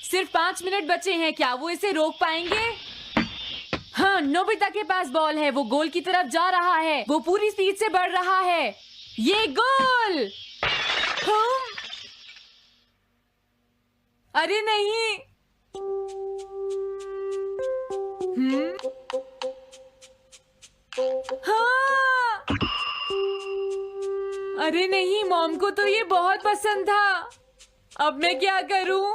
सिर्फ 5 मिनट बचे हैं, क्या वो इसे रोक पाएंगे? हाँ, नोबिता के पास बॉल है, वो गोल की तरफ जा रहा है, वो पूरी स्पीड से बढ़ रहा है। ये गोल! हाँ? अरे नहीं! हाँ! अरे नहीं, मॉम को तो ये बहुत पसंद था। अब मैं क्या करूं?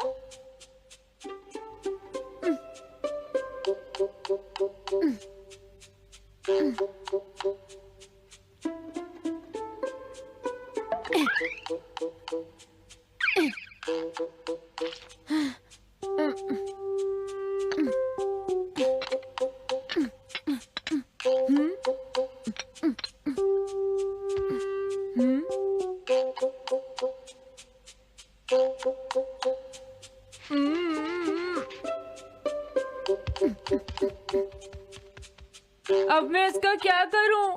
अब मैं इसका क्या करूं?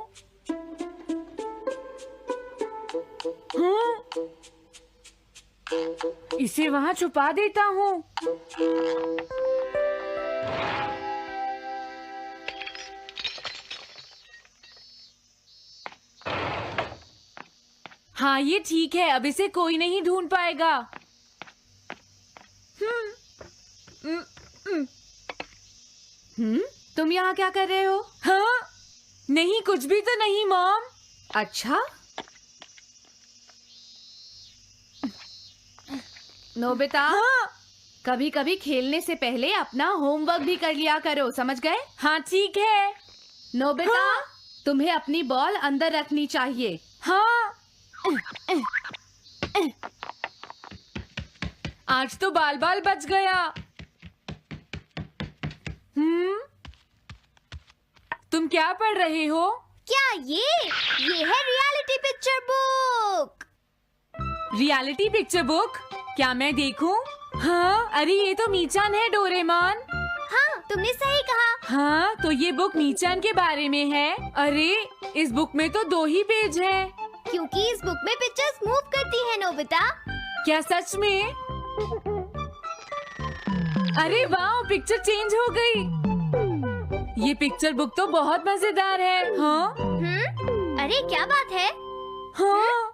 इसे वहां छुपा देता हूं। हाँ, ये ठीक है, अब इसे कोई नहीं ढूंढ पाएगा। तुम यहाँ क्या कर रहे हो? हाँ? नहीं, कुछ भी तो नहीं मॉम। अच्छा, नोबिता, हाँ? कभी कभी खेलने से पहले अपना होमवर्क भी कर लिया करो, समझ गए? हाँ ठीक है। नोबिता, हाँ? तुम्हें अपनी बॉल अंदर रखनी चाहिए। हाँ? आज तो बाल बाल बच गया। तुम क्या पढ़ रहे हो? क्या ये है reality picture book. Reality picture book? क्या मैं देखूं? हाँ, अरे ये तो मीचान है, डोरेमोन। हाँ, तुमने सही कहा। हाँ, तो ये बुक मीचान के बारे में है। अरे, इस बुक में तो 2 ही पेज हैं। क्योंकि इस बुक में पिक्चर्स मूव करती है नोबिता। क्या सच में? अरे वाह, पिक्चर चेंज हो गई। ये पिक्चर बुक तो बहुत मजेदार है। हाँ? अरे क्या बात है? हाँ?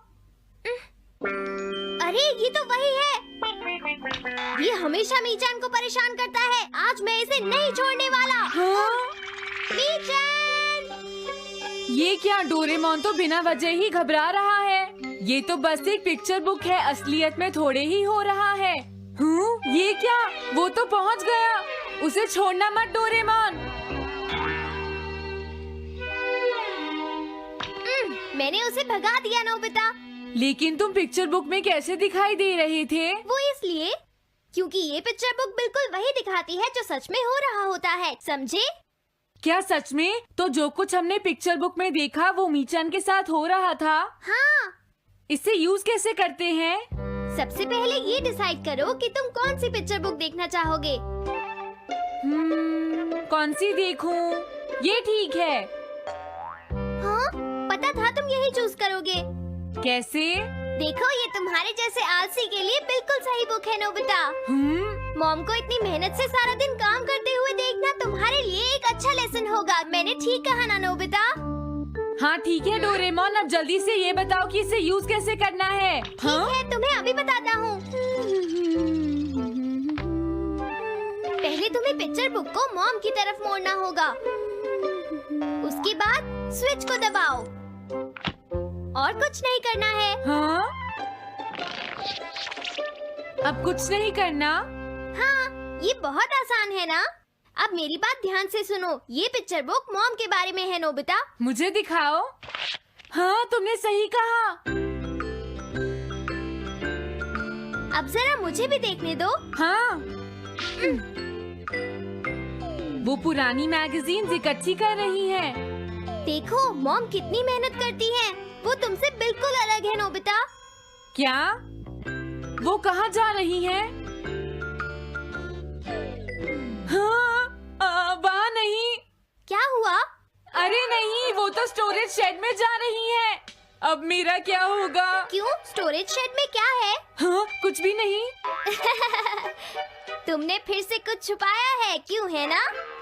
अरे ये तो वही है। ये हमेशा मीचान को परेशान करता है। आज मैं इसे नहीं छोड़ने वाला। हाँ? मीचान! ये क्या, डोरेमोन तो बिना वजह ही घबरा रहा है। ये तो बस एक पिक्चर बुक है, असलियत में थोड़े ही हो रहा है। ये क्या, वो तो पहुंच गया। उसे छोड़ना मत डोरेमोन। मैंने उसे भगा दिया नोबिता। लेकिन तुम पिक्चर बुक में कैसे दिखाई दे रहे थे? वो इसलिए क्योंकि ये पिक्चर बुक बिल्कुल वही दिखाती है जो सच में हो रहा होता है, समझे? क्या सच में? तो जो कुछ हमने पिक्चर बुक में देखा वो मीचान के साथ हो रहा था? हाँ। इसे यूज कैसे करते हैं? सबसे पहले ये डिसाइड करो कि तुम कौन सी पिक्चर बुक देखना चाहोगे। कौन सी देखूं? ये ठीक है। हाँ, पता था तुम यही चूज करोगे। कैसे? देखो, ये तुम्हारे जैसे आलसी के लिए बिल्कुल सही बुक है नोबिता। मॉम को इतनी मेहनत से सारा दिन काम करते हुए देखना तुम्हारे लिए एक अच्छा लेसन होगा। मैंने ठीक कहा ना नोबिता? हाँ ठीक है डोरेमोन, अब जल्दी से ये बताओ कि इसे यूज कैसे करना है। ठीक है, तुम्हें अभी बताता हूँ। पहले तुम्हें पिक्चर बुक को मॉम की तरफ मोड़ना होगा। उसके बाद स्विच को दबाओ। और कुछ नहीं करना है। हाँ? अब कुछ नहीं करना? हाँ, ये बहुत आसान है ना? अब मेरी बात ध्यान से सुनो। ये पिक्चर बुक मॉम के बारे में है नोबिता। मुझे दिखाओ। हाँ, तुमने सही कहा। अब जरा मुझे भी देखने दो। हाँ। वो पुरानी मैगजीन्स इकट्ठी कर रही है। देखो, मॉम कितनी मेहनत करती है। वो तुमसे बिल्कुल अलग है नोबिता। क्या? वो कहाँ जा रही है? हाँ, वहाँ नहीं। क्या हुआ? अरे नहीं, वो तो स्टोरेज शेड में जा रही है। अब मेरा क्या होगा? क्यों? स्टोरेज शेड में क्या है? हाँ, कुछ भी नहीं। तुमने फिर से कुछ छुपाया है, क्यों है ना?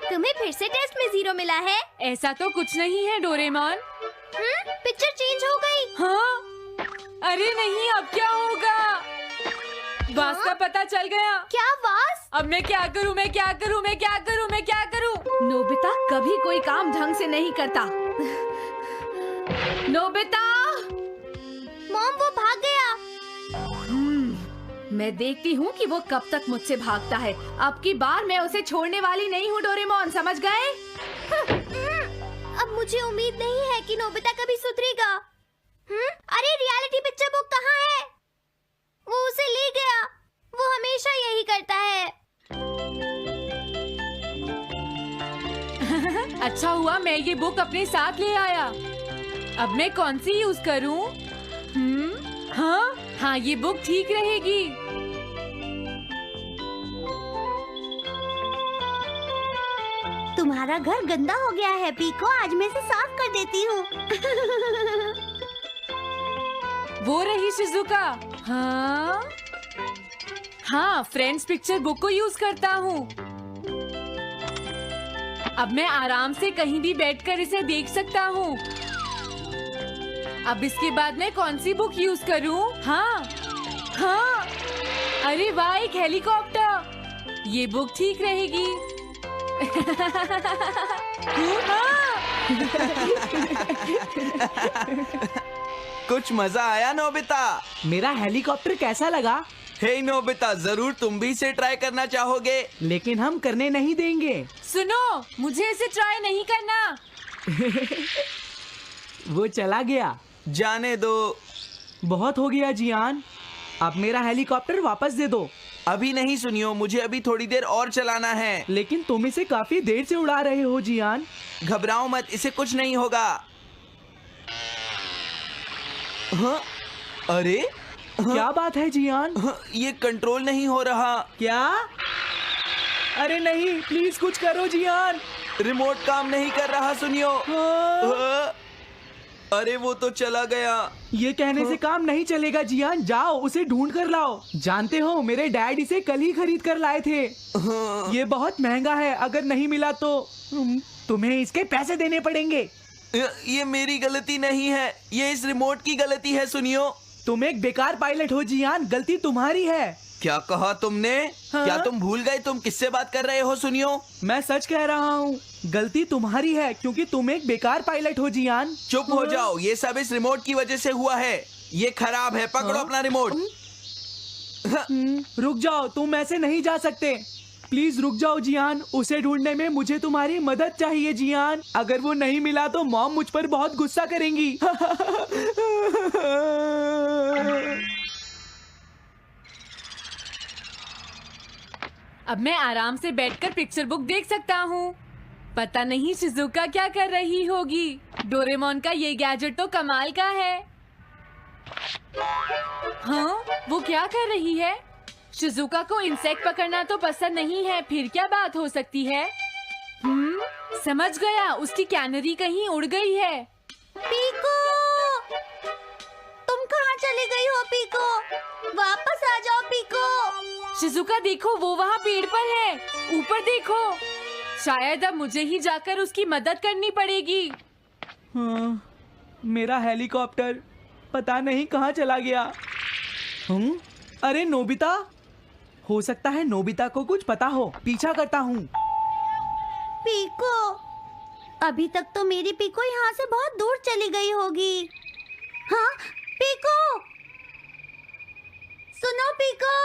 तुम्हें फिर से टेस्ट में 0 मिला है। ऐसा तो कुछ नहीं है डोरेमोन। पिक्चर चेंज हो गई। हाँ? अरे नहीं, अब क्या होगा? वास का पता चल गया। क्या वास? अब मैं क्या करूँ? मैं क्या करूँ? मैं क्या करूँ? मैं क्या करूँ? नोबिता कभी कोई काम ढंग से नहीं करता। नोबिता! मॉम, वो भाग गया। मैं देखती हूँ कि वो कब तक मुझसे भागता है। अब की बार मैं उसे छोड़ने वाली नहीं हूँ डोरेमोन, समझ गए? अब मुझे उम्मीद नहीं है कि नोबिता कभी सुधरेगा। अरे रियलिटी पिक्चर बुक कहाँ है? वो उसे ले गया। वो हमेशा यही करता है। अच्छा हुआ मैं ये बुक अपने साथ ले आया। अब मैं कौन सी यूज करूँ? हाँ, ये बुक ठीक रहेगी। तुम्हारा घर गंदा हो गया है पीको, आज मैं इसे साफ कर देती हूँ। वो रही शिजुका। हाँ, फ्रेंड्स पिक्चर बुक को यूज करता हूँ। अब मैं आराम से कहीं भी बैठकर इसे देख सकता हूँ। अब इसके बाद मैं कौन सी बुक यूज करूँ? हाँ, अरे वाह, एक हेलीकॉप्टर। ये बुक ठीक रहेगी। कुछ मजा आया नोबिता? मेरा हेलीकॉप्टर कैसा लगा? हे नोबिता, जरूर तुम भी इसे ट्राई करना चाहोगे। लेकिन हम करने नहीं देंगे। सुनो, मुझे इसे ट्राई नहीं करना। वो चला गया। जाने दो। बहुत हो गया जियान, अब मेरा हेलीकॉप्टर वापस दे दो। अभी नहीं सुनियो, मुझे अभी थोड़ी देर और चलाना है। लेकिन तुम इसे काफी देर से उड़ा रहे हो जियान। घबराओ मत, इसे कुछ नहीं होगा। हाँ? अरे क्या बात है जियान? ये कंट्रोल नहीं हो रहा। क्या? अरे नहीं, प्लीज कुछ करो जियान। रिमोट काम नहीं कर रहा, सुनियो। हाँ। अरे वो तो चला गया। ये कहने से काम नहीं चलेगा जियान, जाओ उसे ढूंढ कर लाओ। जानते हो, मेरे डैड इसे कल ही खरीद कर लाए थे। ये बहुत महंगा है, अगर नहीं मिला तो तुम्हें इसके पैसे देने पड़ेंगे। ये मेरी गलती नहीं है, ये इस रिमोट की गलती है, सुनियो। तुम एक बेकार पायलट हो जियान, गलती तुम्हारी है। क्या कहा तुमने? हाँ? क्या तुम भूल गए तुम किससे बात कर रहे हो? सुनियो, मैं सच कह रहा हूँ, गलती तुम्हारी है क्योंकि तुम एक बेकार पायलट हो जियान। चुप हो जाओ, ये सब इस रिमोट की वजह से हुआ है। ये खराब है, पकड़ो अपना रिमोट। रुक जाओ, तुम ऐसे नहीं जा सकते। प्लीज रुक जाओ जियान, उसे ढूंढने में मुझे तुम्हारी मदद चाहिए जियान। अगर वो नहीं मिला तो मॉम मुझ पर बहुत गुस्सा करेंगी। अब मैं आराम से बैठकर पिक्चर बुक देख सकता हूँ। पता नहीं शिजुका क्या कर रही होगी। डोरेमोन का ये गैजेट तो कमाल का है। हाँ, वो क्या कर रही है? शिजुका को इंसेक्ट पकड़ना तो पसंद नहीं है, फिर क्या बात हो सकती है? समझ गया, उसकी कैनरी कहीं उड़ गई है। पीको, तुम कहाँ चली गई हो पीको? वापस आ जाओ पीको। शिजुका देखो, वो वहाँ पेड़ पर है। ऊपर देखो। शायद अब मुझे ही जाकर उसकी मदद करनी पड़ेगी। हाँ, मेरा हेलीकॉप्टर पता नहीं कहाँ चला गया। अरे नोबिता, हो सकता है नोबिता को कुछ पता हो। पीछा करता हूँ। पीको, अभी तक तो मेरी पीको यहाँ से बहुत दूर चली गई होगी। हाँ पीको, सुनो पीको,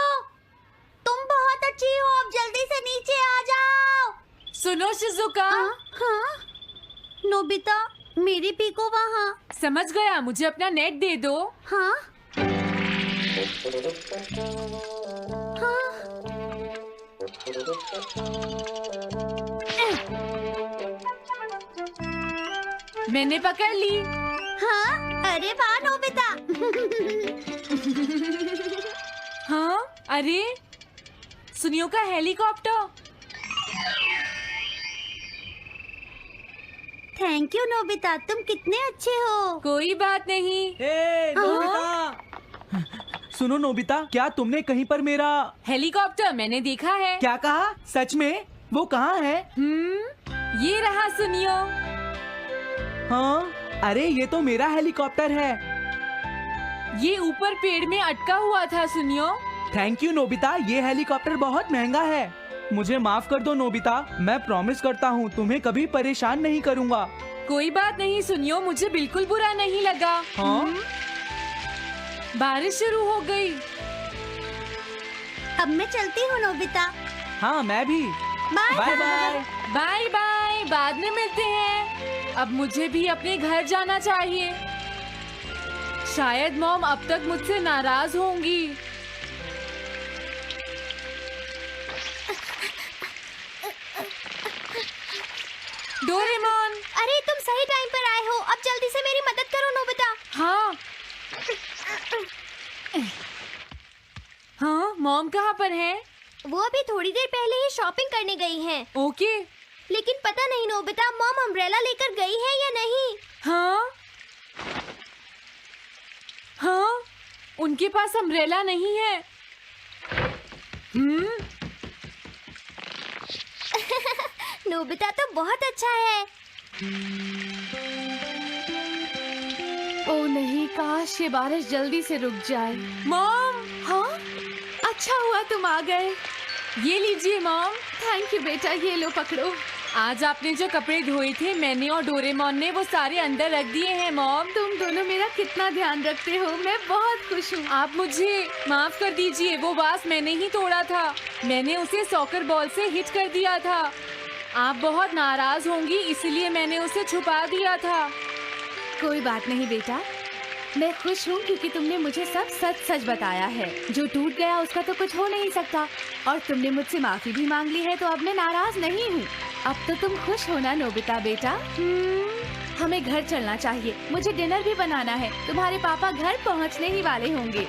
तुम बहुत अच्छी हो, अब जल्दी से नीचे आ जाओ। सुनो शिजुका। हाँ? नोबिता, मेरी पीको वहाँ। समझ गया, मुझे अपना नेट दे दो। हाँ? मैंने पकड़ ली। हाँ? अरे वाह नोबिता। हाँ, अरे सुनियो का हेलीकॉप्टर। थैंक यू नोबिता, तुम कितने अच्छे हो। कोई बात नहीं। हे नोबिता, सुनो नोबिता, क्या तुमने कहीं पर मेरा हेलीकॉप्टर मैंने देखा है। क्या कहा? सच में? वो कहाँ है? ये रहा, सुनियो। हाँ, अरे ये तो मेरा हेलीकॉप्टर है। ये ऊपर पेड़ में अटका हुआ था, सुनियो। थैंक यू नोबिता, ये हेलीकॉप्टर बहुत महंगा है। मुझे माफ कर दो नोबिता, मैं प्रॉमिस करता हूँ तुम्हें कभी परेशान नहीं करूँगा। कोई बात नहीं सुनियो, मुझे बिल्कुल बुरा नहीं लगा। हाँ? बारिश शुरू हो गई। अब मैं चलती हूँ नोबिता। हाँ, मैं भी। Bye bye bye. Bye bye, बाद में मिलते हैं। अब मुझे भी अपने घर जाना चाहिए। शायद मॉम अब तक मुझसे नाराज होंगी। डोरेमोन। अरे तुम सही टाइम पर आए हो। अब जल्दी से मेरी मदद करो नोबिता। हाँ हाँ, मॉम कहाँ पर है? वो अभी थोड़ी देर पहले ही शॉपिंग करने गई हैं। ओके। लेकिन पता नहीं नोबिता, मॉम अम्ब्रेला लेकर गई है या नहीं। हाँ हाँ, उनके पास अम्ब्रेला नहीं है। नोबिता तो बहुत अच्छा है। ओ नहीं, काश ये बारिश जल्दी से रुक जाए। मॉम, हाँ, अच्छा हुआ तुम आ गए। ये लीजिए मॉम। थैंक यू बेटा, ये लो पकड़ो। आज आपने जो कपड़े धोए थे, मैंने और डोरेमोन ने वो सारे अंदर रख दिए हैं मॉम। तुम दोनों मेरा कितना ध्यान रखते हो, मैं बहुत खुश हूँ। आप मुझे माफ कर दीजिए, वो वास मैंने ही तोड़ा था। मैंने उसे सॉकर बॉल से हिट कर दिया था। आप बहुत नाराज होंगी, इसलिए मैंने उसे छुपा दिया था। कोई बात नहीं बेटा, मैं खुश हूँ क्योंकि तुमने मुझे सब सच सच बताया है। जो टूट गया उसका तो कुछ हो नहीं सकता, और तुमने मुझसे माफी भी मांग ली है, तो अब मैं नाराज नहीं हूँ। अब तो तुम खुश हो ना नोबिता बेटा? हमें घर चलना चाहिए, मुझे डिनर भी बनाना है। तुम्हारे पापा घर पहुँचने ही वाले होंगे।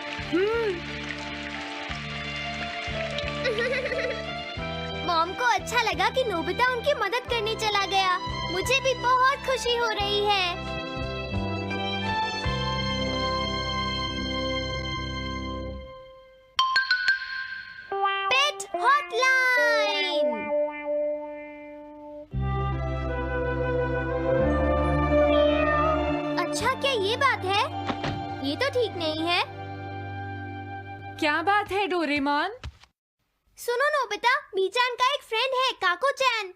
मॉम को अच्छा लगा कि नोबिता उनकी मदद करने चला गया। मुझे भी बहुत खुशी हो रही है। पेट हॉटलाइन। अच्छा, क्या ये बात है? ये तो ठीक नहीं है। क्या बात है डोरेमोन? सुनो नोबिता, मीचान का एक फ्रेंड है, काको-चैन।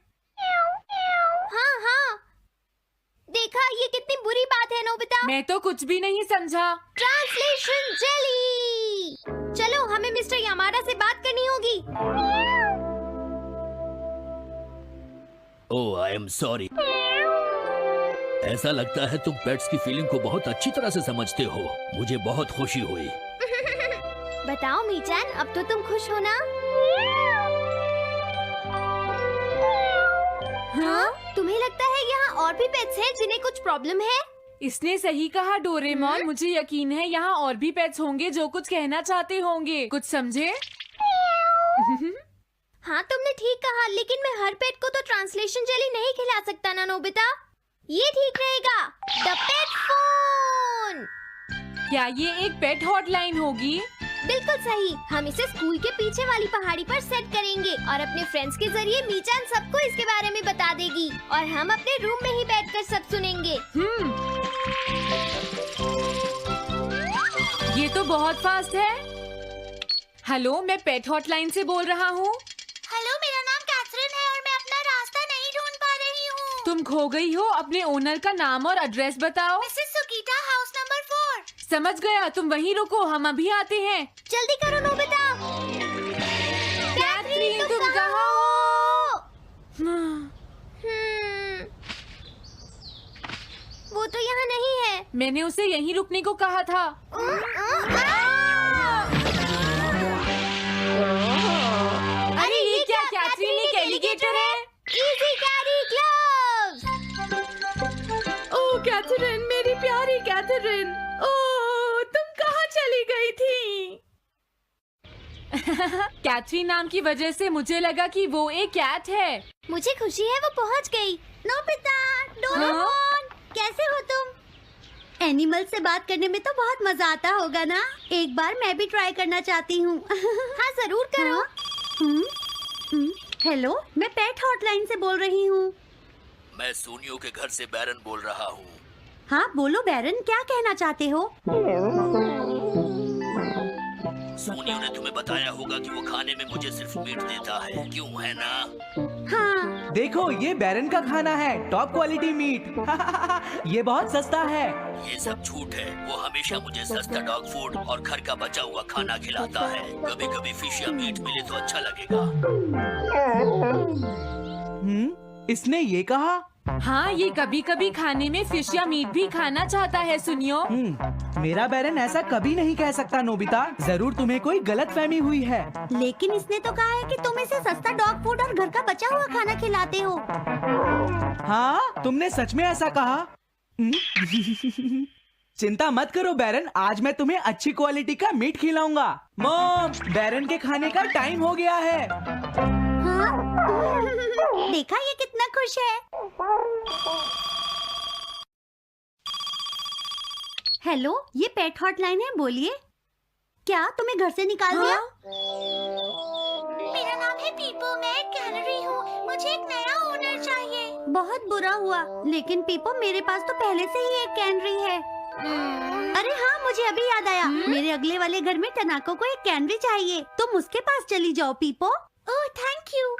हाँ हाँ, देखा, ये कितनी बुरी बात है नोबिता। मैं तो कुछ भी नहीं समझा। Translation jelly. चलो, हमें मिस्टर यामाडा से बात करनी होगी। ओह, आई एम सॉरी। ऐसा लगता है तुम पेट्स की फीलिंग को बहुत अच्छी तरह से समझते हो। मुझे बहुत खुशी हुई। बताओ मीचान, अब तो तुम खुश हो ना? हाँ? तुम्हें लगता है यहाँ और भी पेट्स हैं जिन्हें कुछ प्रॉब्लम है? इसने सही कहा डोरेमोन, मुझे यकीन है यहाँ और भी पेट्स होंगे जो कुछ कहना चाहते होंगे। कुछ समझे? हाँ, तुमने ठीक कहा, लेकिन मैं हर पेट को तो ट्रांसलेशन जेली नहीं खिला सकता ना नोबिता। ये ठीक रहेगा। The pet phone. क्या ये एक पेट हॉटलाइन होगी? बिल्कुल सही। हम इसे स्कूल के पीछे वाली पहाड़ी पर सेट करेंगे और अपने फ्रेंड्स के जरिए मीचान सबको इसके बारे में बता देगी और हम अपने रूम में ही बैठकर सब सुनेंगे। ये तो बहुत फास्ट है। हेलो, मैं पेट हॉटलाइन से बोल रहा हूँ। हेलो, मेरा नाम कैथरीन है और मैं अपना रास्ता नहीं ढूंढ पा रही हूँ। तुम खो गई हो, अपने ओनर का नाम और एड्रेस बताओ। मिसेस सुकीटा, हाउस नंबर 4। समझ गया, तुम वहीं रुको, हम अभी आते हैं। जल्दी करो नोबिता। कैथरीन, तुम कहाँ हो? वो तो यहाँ नहीं है। मैंने उसे यहीं रुकने को कहा था। अरे ये क्या, कैथरीन एक एलिगेटर है। Easy carry gloves. Oh Catherine, मेरी प्यारी कैथरीन, ओह तुम कहाँ चली गई थी? कैथरीन नाम की वजह से मुझे लगा कि वो एक कैट है। मुझे खुशी है वो पहुँच गई। नोबिता, डोरेमोन, कैसे हो तुम? एनिमल से बात करने में तो बहुत मजा आता होगा ना। एक बार मैं भी ट्राई करना चाहती हूँ। हाँ जरूर करो। हेलो, मैं पेट हॉटलाइन से बोल रही हूँ। मैं सोनियो के घर से बैरन बोल रहा हूँ। हाँ बोलो बैरन, क्या कहना चाहते हो? सोनियो ने तुम्हें बताया होगा कि वो खाने में मुझे सिर्फ मीट देता है, क्यों है ना? हाँ। देखो ये बैरन का खाना है, टॉप क्वालिटी मीट। ये बहुत सस्ता है। ये सब झूठ है। वो हमेशा मुझे सस्ता डॉग फूड और घर का बचा हुआ खाना खिलाता है। कभी कभी फिश या मीट मिले तो अच्छा लगेगा। इसने ये कहा? हाँ, ये कभी कभी खाने में फिश या मीट भी खाना चाहता है सुनियो। मेरा बैरन ऐसा कभी नहीं कह सकता नोबिता। जरूर तुम्हें कोई गलतफहमी हुई है। लेकिन इसने तो कहा है कि तुम इसे सस्ता डॉग फूड और घर का बचा हुआ खाना खिलाते हो। हाँ, तुमने सच में ऐसा कहा? चिंता मत करो बैरन, आज मैं तुम्हें अच्छी क्वालिटी का मीट खिलाऊंगा। मॉम, बैरन के खाने का टाइम हो गया है। हाँ? देखा ये कितना खुश है। हेलो, ये पेट हॉटलाइन है, बोलिए। क्या तुम्हें घर से निकाल दिया? मेरा नाम है पीपो, मैं एक कैनरी हूँ। मुझे एक नया ओनर चाहिए। बहुत बुरा हुआ, लेकिन पीपो मेरे पास तो पहले से ही एक कैनरी है। अरे हाँ, मुझे अभी याद आया। मेरे अगले वाले घर में टनाको को एक कैनरी चाहिए। तुम उसके पास चली जाओ पीपो। Oh thank you.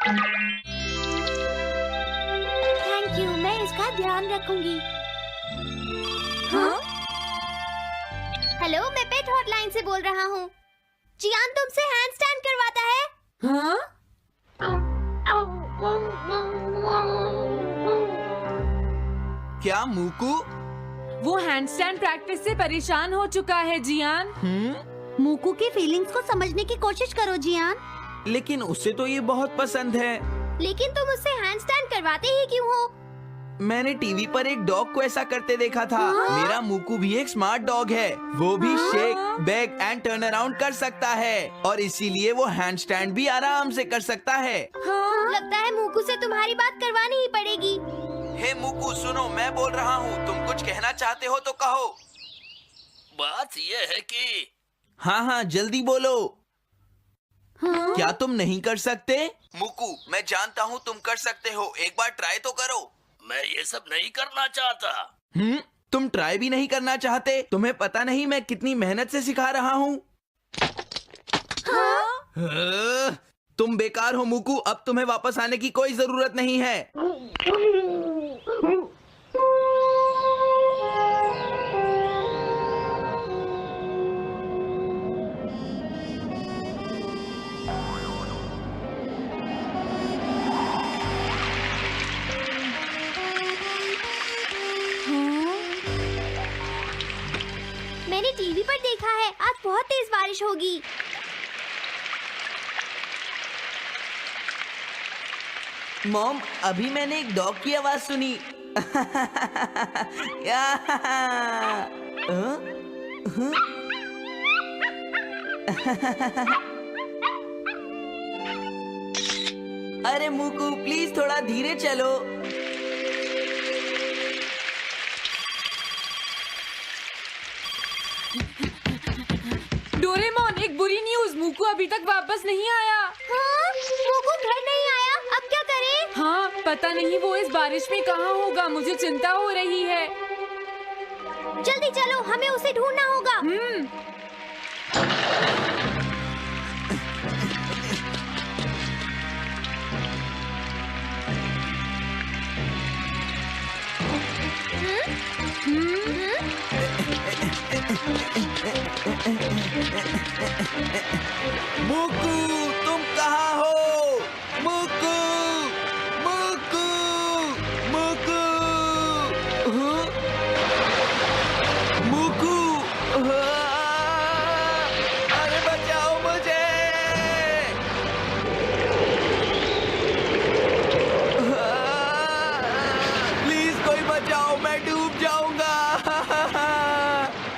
Thank you, मैं इसका ध्यान रखूंगी। हाँ? हेलो, मैं पेट हॉटलाइन से बोल रहा हूँ। जियान तुमसे हैंडस्टैंड करवाता है। हाँ? क्या मूकू? वो हैंडस्टैंड प्रैक्टिस से परेशान हो चुका है जियान। मूकू की फीलिंग्स को समझने की कोशिश करो जियान। लेकिन उसे तो ये बहुत पसंद है। लेकिन तुम उससे हैंडस्टैंड करवाते ही क्यों हो? मैंने टीवी पर एक डॉग को ऐसा करते देखा था। मेरा मूकू भी एक स्मार्ट डॉग है। वो भी shake, back and turn around कर सकता है और इसीलिए वो हैंडस्टैंड भी आराम से कर सकता है। लगता है मूकू से तुम्हारी बात करवानी ही पड़ेगी। हे मूकू, सुनो, मैं बोल रहा हूँ। तुम कुछ कहना चाहते हो तो कहो। बात ये है कि हाँ हाँ, जल्दी बोलो। क्या तुम नहीं कर सकते? मूकू, मैं जानता हूँ तुम कर सकते हो। एक बार ट्राई तो करो। मैं ये सब नहीं करना चाहता। तुम ट्राई भी नहीं करना चाहते? तुम्हें पता नहीं मैं कितनी मेहनत से सिखा रहा हूँ। तुम बेकार हो मूकू। अब तुम्हें वापस आने की कोई जरूरत नहीं है। मैंने टीवी पर देखा है, आज बहुत तेज बारिश होगी। मॉम, अभी मैंने एक डॉग की आवाज सुनी। अरे मूकू, प्लीज थोड़ा धीरे चलो। डोरेमोन, एक बुरी न्यूज़, मूकू अभी तक वापस नहीं आया। हाँ? मूकू घर नहीं आया, अब क्या करें? हाँ, पता नहीं वो इस बारिश में कहाँ होगा। मुझे चिंता हो रही है। जल्दी चलो, हमें उसे ढूंढना होगा। मूकू, तुम कहाँ हो? मूकू, मूकू, मूकू, मूकू, अरे बचाओ मुझे। प्लीज कोई बचाओ, मैं डूब जाऊंगा।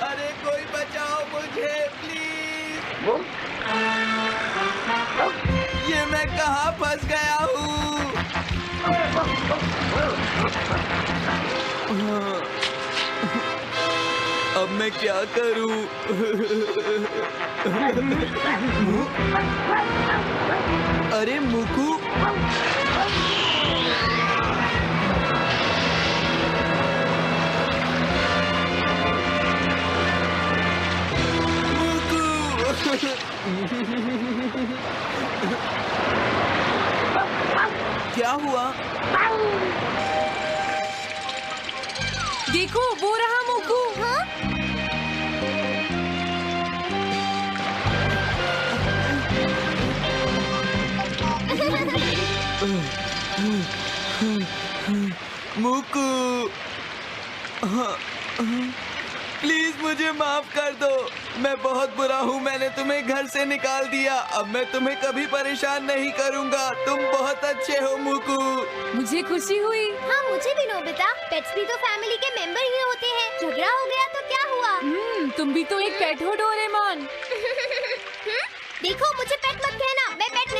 अरे कोई बचाओ मुझे प्लीज। ये मैं कहाँ फंस गया हूँ? अब मैं क्या करूं? अरे मुकू, क्या हुआ? देखो वो रहा मुकू। मुकू, प्लीज मुझे माफ कर दो। मैं बहुत बुरा हूँ, मैंने तुम्हें घर से निकाल दिया। अब मैं तुम्हें कभी परेशान नहीं करूँगा। तुम बहुत अच्छे हो मुकू। मुझे खुशी हुई। हाँ मुझे भी नोबिता, पेट्स भी तो फैमिली के मेंबर ही होते हैं। झगड़ा हो गया तो क्या हुआ? तुम भी तो एक पेट हो डोरेमोन। देखो मुझे पेट मत कहना, मैं पेट